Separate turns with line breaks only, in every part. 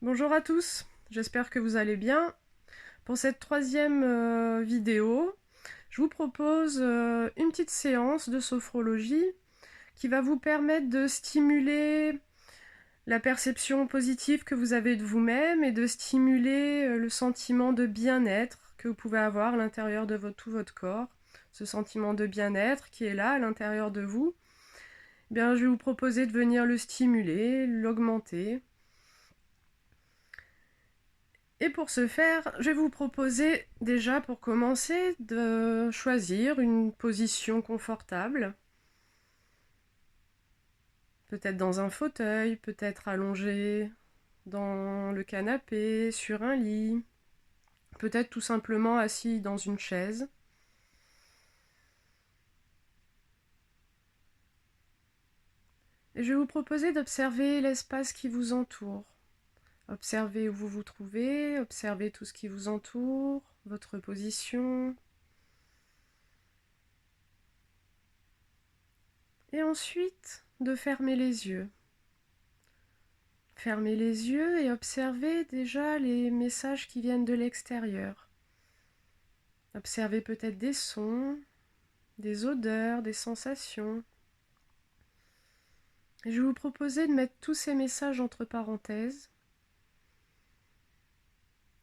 Bonjour à tous, j'espère que vous allez bien. Pour cette troisième vidéo, je vous propose une petite séance de sophrologie qui va vous permettre de stimuler la perception positive que vous avez de vous-même et de stimuler le sentiment de bien-être que vous pouvez avoir à l'intérieur de tout votre corps. Ce sentiment de bien-être qui est là à l'intérieur de vous, eh bien, je vais vous proposer de venir le stimuler, l'augmenter. Et pour ce faire, je vais vous proposer déjà pour commencer de choisir une position confortable. Peut-être dans un fauteuil, peut-être allongé dans le canapé, sur un lit, peut-être tout simplement assis dans une chaise. Et je vais vous proposer d'observer l'espace qui vous entoure. Observez où vous vous trouvez, observez tout ce qui vous entoure, votre position. Et ensuite, de fermer les yeux. Fermez les yeux et observez déjà les messages qui viennent de l'extérieur. Observez peut-être des sons, des odeurs, des sensations. Et je vais vous proposer de mettre tous ces messages entre parenthèses,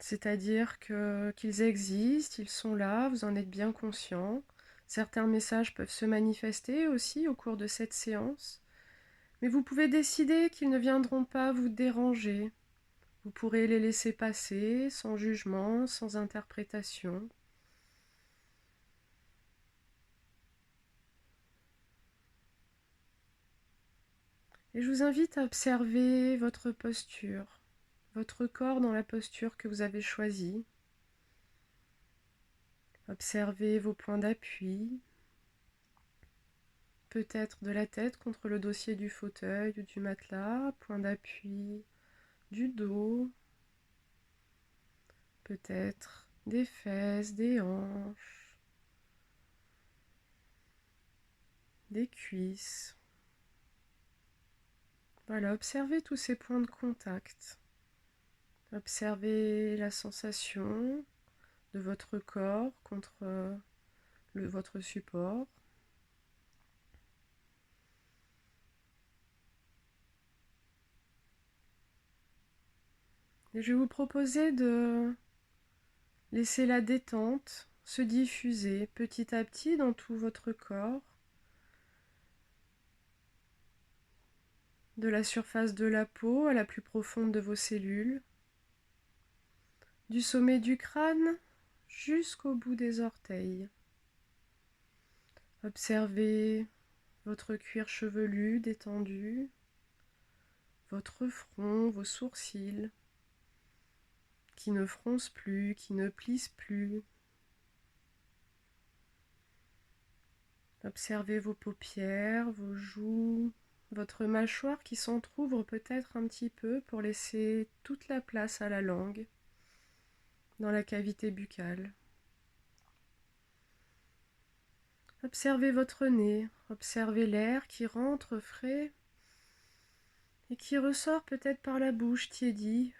c'est-à-dire qu'ils existent, ils sont là, vous en êtes bien conscient. Certains messages peuvent se manifester aussi au cours de cette séance, mais vous pouvez décider qu'ils ne viendront pas vous déranger. Vous pourrez les laisser passer sans jugement, sans interprétation. Et je vous invite à observer votre posture, votre corps dans la posture que vous avez choisie. Observez vos points d'appui, peut-être de la tête contre le dossier du fauteuil ou du matelas, point d'appui du dos, peut-être des fesses, des hanches, des cuisses. Voilà, observez tous ces points de contact. Observez la sensation de votre corps contre votre support. Et je vais vous proposer de laisser la détente se diffuser petit à petit dans tout votre corps, de la surface de la peau à la plus profonde de vos cellules, du sommet du crâne jusqu'au bout des orteils. Observez votre cuir chevelu détendu, votre front, vos sourcils qui ne froncent plus, qui ne plissent plus. Observez vos paupières, vos joues, votre mâchoire qui s'entrouvre peut-être un petit peu pour laisser toute la place à la langue dans la cavité buccale. Observez votre nez, observez l'air qui rentre frais et qui ressort peut-être par la bouche tiédie.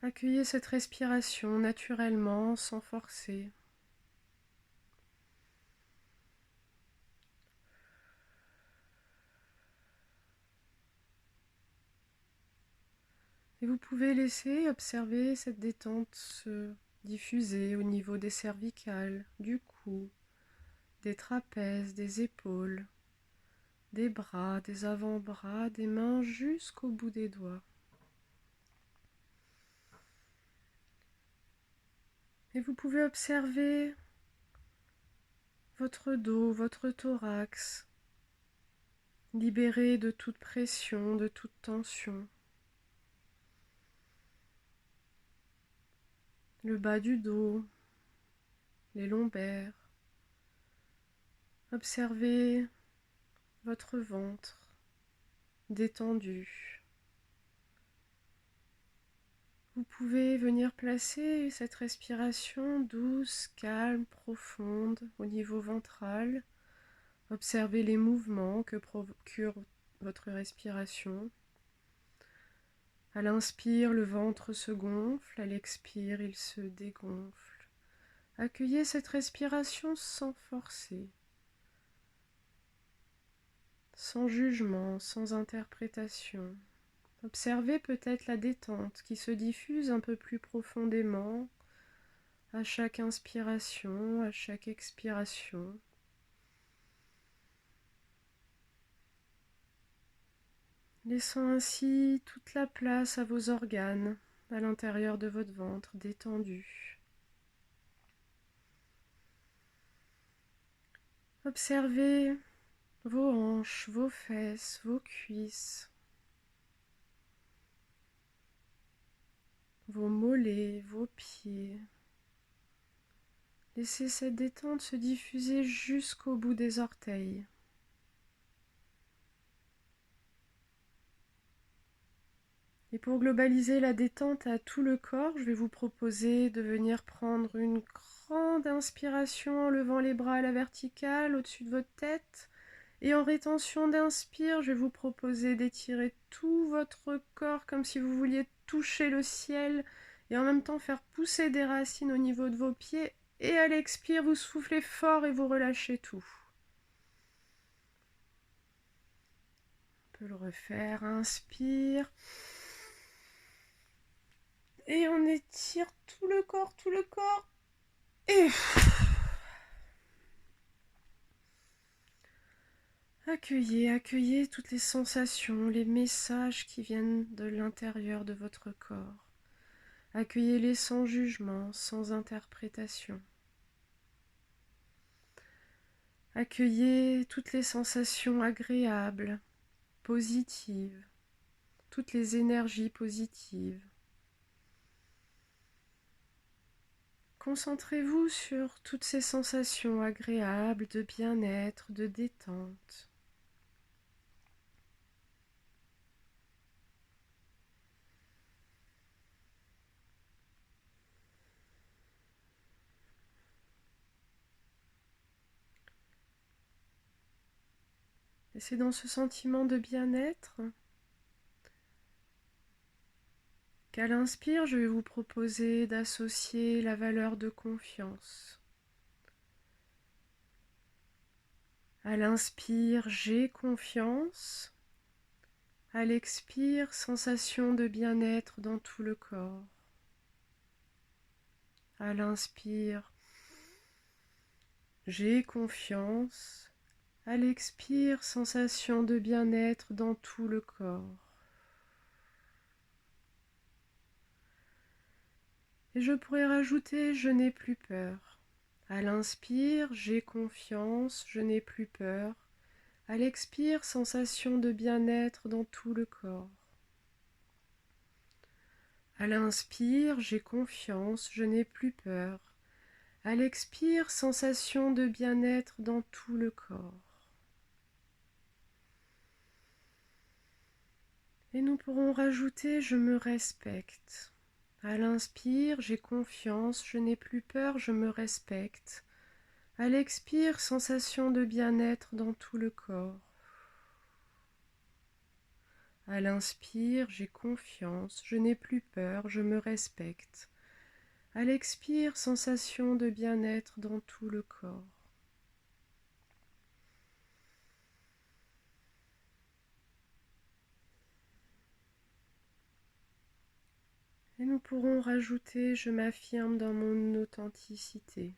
Accueillez cette respiration naturellement, sans forcer. Et vous pouvez laisser observer cette détente se diffuser au niveau des cervicales, du cou, des trapèzes, des épaules, des bras, des avant-bras, des mains jusqu'au bout des doigts. Et vous pouvez observer votre dos, votre thorax, libéré de toute pression, de toute tension. Le bas du dos, les lombaires. Observez votre ventre détendu. Vous pouvez venir placer cette respiration douce, calme, profonde au niveau ventral. Observez les mouvements que procure votre respiration. À l'inspire, le ventre se gonfle, à l'expire, il se dégonfle. Accueillez cette respiration sans forcer, sans jugement, sans interprétation. Observez peut-être la détente qui se diffuse un peu plus profondément à chaque inspiration, à chaque expiration. Laissant ainsi toute la place à vos organes à l'intérieur de votre ventre détendu. Observez vos hanches, vos fesses, vos cuisses, vos mollets, vos pieds. Laissez cette détente se diffuser jusqu'au bout des orteils. Et pour globaliser la détente à tout le corps, je vais vous proposer de venir prendre une grande inspiration en levant les bras à la verticale au-dessus de votre tête. Et en rétention d'inspire, je vais vous proposer d'étirer tout votre corps comme si vous vouliez toucher le ciel et en même temps faire pousser des racines au niveau de vos pieds. Et à l'expire, vous soufflez fort et vous relâchez tout. On peut le refaire. Inspire. Et on étire tout le corps, tout le corps. Et accueillez toutes les sensations, les messages qui viennent de l'intérieur de votre corps. Accueillez-les sans jugement, sans interprétation. Accueillez toutes les sensations agréables, positives, toutes les énergies positives. Concentrez-vous sur toutes ces sensations agréables de bien-être, de détente. Et c'est dans ce sentiment de bien-être qu'à l'inspire, je vais vous proposer d'associer la valeur de confiance. À l'inspire, j'ai confiance. À l'expire, sensation de bien-être dans tout le corps. À l'inspire, j'ai confiance. À l'expire, sensation de bien-être dans tout le corps. Et je pourrais rajouter je n'ai plus peur. À l'inspire, j'ai confiance, je n'ai plus peur. À l'expire, sensation de bien-être dans tout le corps. À l'inspire, j'ai confiance, je n'ai plus peur. À l'expire, sensation de bien-être dans tout le corps. Et nous pourrons rajouter je me respecte. À l'inspire, j'ai confiance, je n'ai plus peur, je me respecte. À l'expire, sensation de bien-être dans tout le corps. À l'inspire, j'ai confiance, je n'ai plus peur, je me respecte. À l'expire, sensation de bien-être dans tout le corps. Et nous pourrons rajouter je m'affirme dans mon authenticité.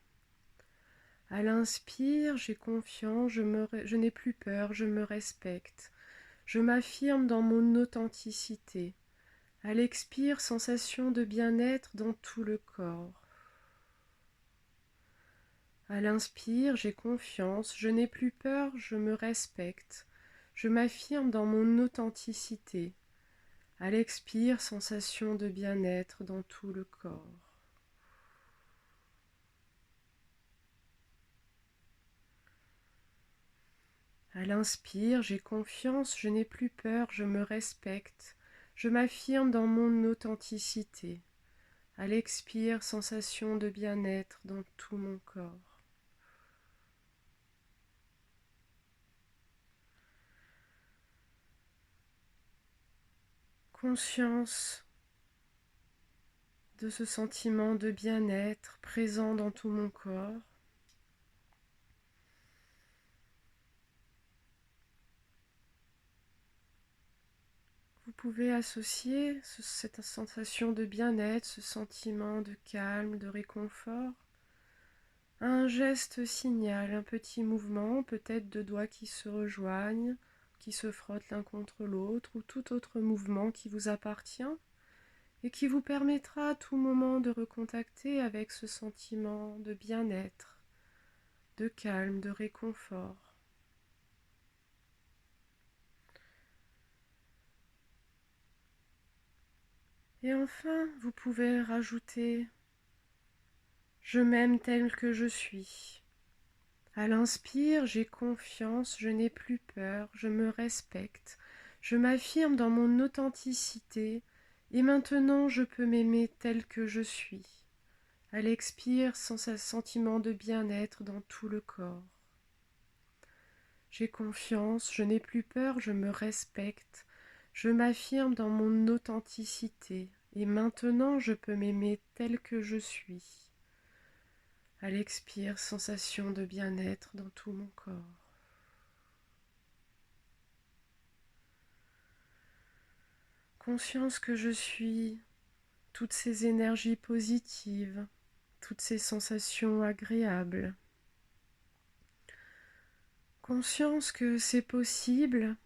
À l'inspire, j'ai confiance, je n'ai plus peur, je me respecte. Je m'affirme dans mon authenticité. À l'expire, sensation de bien-être dans tout le corps. À l'inspire, j'ai confiance, je n'ai plus peur, je me respecte. Je m'affirme dans mon authenticité. À l'expire, sensation de bien-être dans tout le corps. À l'inspire, j'ai confiance, je n'ai plus peur, je me respecte. Je m'affirme dans mon authenticité. À l'expire, sensation de bien-être dans tout mon corps. conscience de ce sentiment de bien-être présent dans tout mon corps. Vous pouvez associer cette sensation de bien-être, ce sentiment de calme, de réconfort, à un geste signal, un petit mouvement, peut-être de doigts qui se rejoignent, qui se frottent l'un contre l'autre, ou tout autre mouvement qui vous appartient et qui vous permettra à tout moment de recontacter avec ce sentiment de bien-être, de calme, de réconfort. Et enfin, vous pouvez rajouter « Je m'aime tel que je suis ». À l'inspire, j'ai confiance, je n'ai plus peur, je me respecte, je m'affirme dans mon authenticité et maintenant je peux m'aimer tel que je suis. À l'expire, sans un sentiment de bien-être dans tout le corps. J'ai confiance, je n'ai plus peur, je me respecte, je m'affirme dans mon authenticité et maintenant je peux m'aimer tel que je suis. À l'expire, sensation de bien-être dans tout mon corps. Conscience que je suis toutes ces énergies positives, toutes ces sensations agréables. Conscience que c'est possible,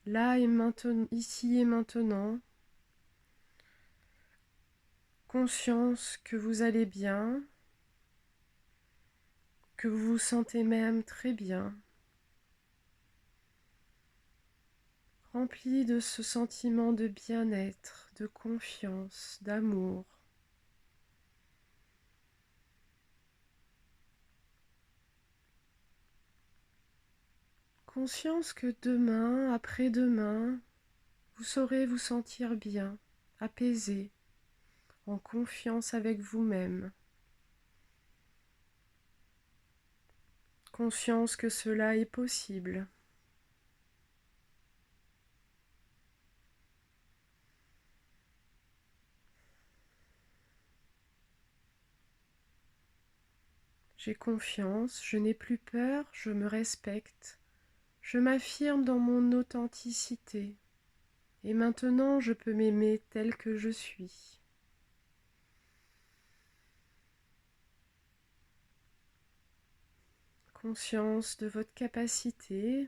là et maintenant, ici et maintenant. Conscience que vous allez bien, que vous vous sentez même très bien. Rempli de ce sentiment de bien-être, de confiance, d'amour. Conscience que demain, après-demain, vous saurez vous sentir bien, apaisé, en confiance avec vous-même. Conscience que cela est possible. J'ai confiance, je n'ai plus peur, je me respecte, je m'affirme dans mon authenticité et maintenant je peux m'aimer tel que je suis. Conscience de votre capacité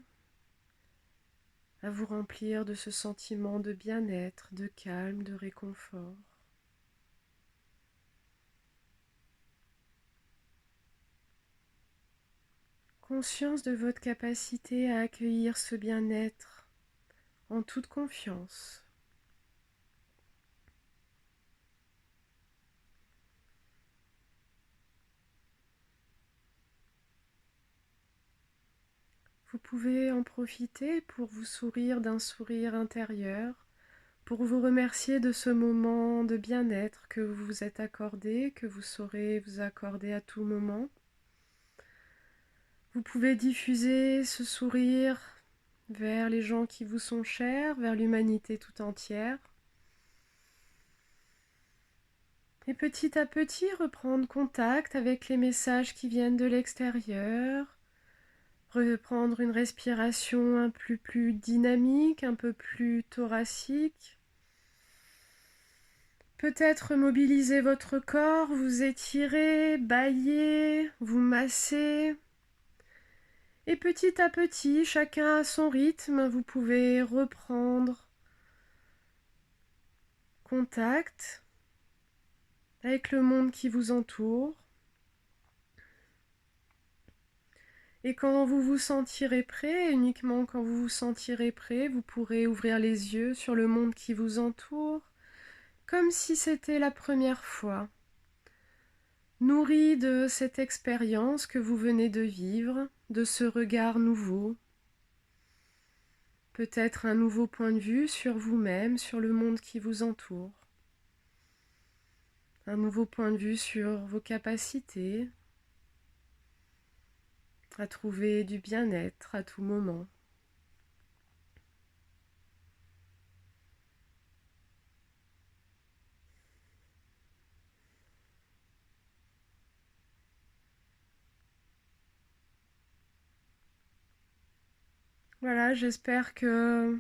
à vous remplir de ce sentiment de bien-être, de calme, de réconfort. Conscience de votre capacité à accueillir ce bien-être en toute confiance. Vous pouvez en profiter pour vous sourire d'un sourire intérieur, pour vous remercier de ce moment de bien-être que vous vous êtes accordé, que vous saurez vous accorder à tout moment. Vous pouvez diffuser ce sourire vers les gens qui vous sont chers, vers l'humanité tout entière. Et petit à petit, reprendre contact avec les messages qui viennent de l'extérieur, reprendre une respiration un peu plus dynamique, un peu plus thoracique. Peut-être mobiliser votre corps, vous étirer, bâiller, vous masser. Et petit à petit, chacun à son rythme, vous pouvez reprendre contact avec le monde qui vous entoure. Et quand vous vous sentirez prêt, uniquement quand vous vous sentirez prêt, vous pourrez ouvrir les yeux sur le monde qui vous entoure, comme si c'était la première fois. Nourri de cette expérience que vous venez de vivre, de ce regard nouveau, peut-être un nouveau point de vue sur vous-même, sur le monde qui vous entoure, un nouveau point de vue sur vos capacités à trouver du bien-être à tout moment. Voilà, j'espère que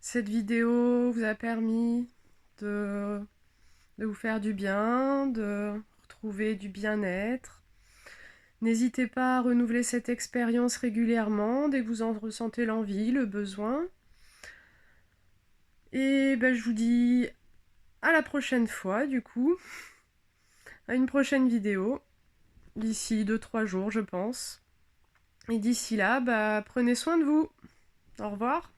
cette vidéo vous a permis de, de vous faire du bien, de retrouver du bien-être. N'hésitez pas à renouveler cette expérience régulièrement dès que vous en ressentez l'envie, le besoin. Et ben, je vous dis à la prochaine fois, du coup, à une prochaine vidéo, d'ici 2-3 jours, je pense. Et d'ici là, bah, prenez soin de vous. Au revoir.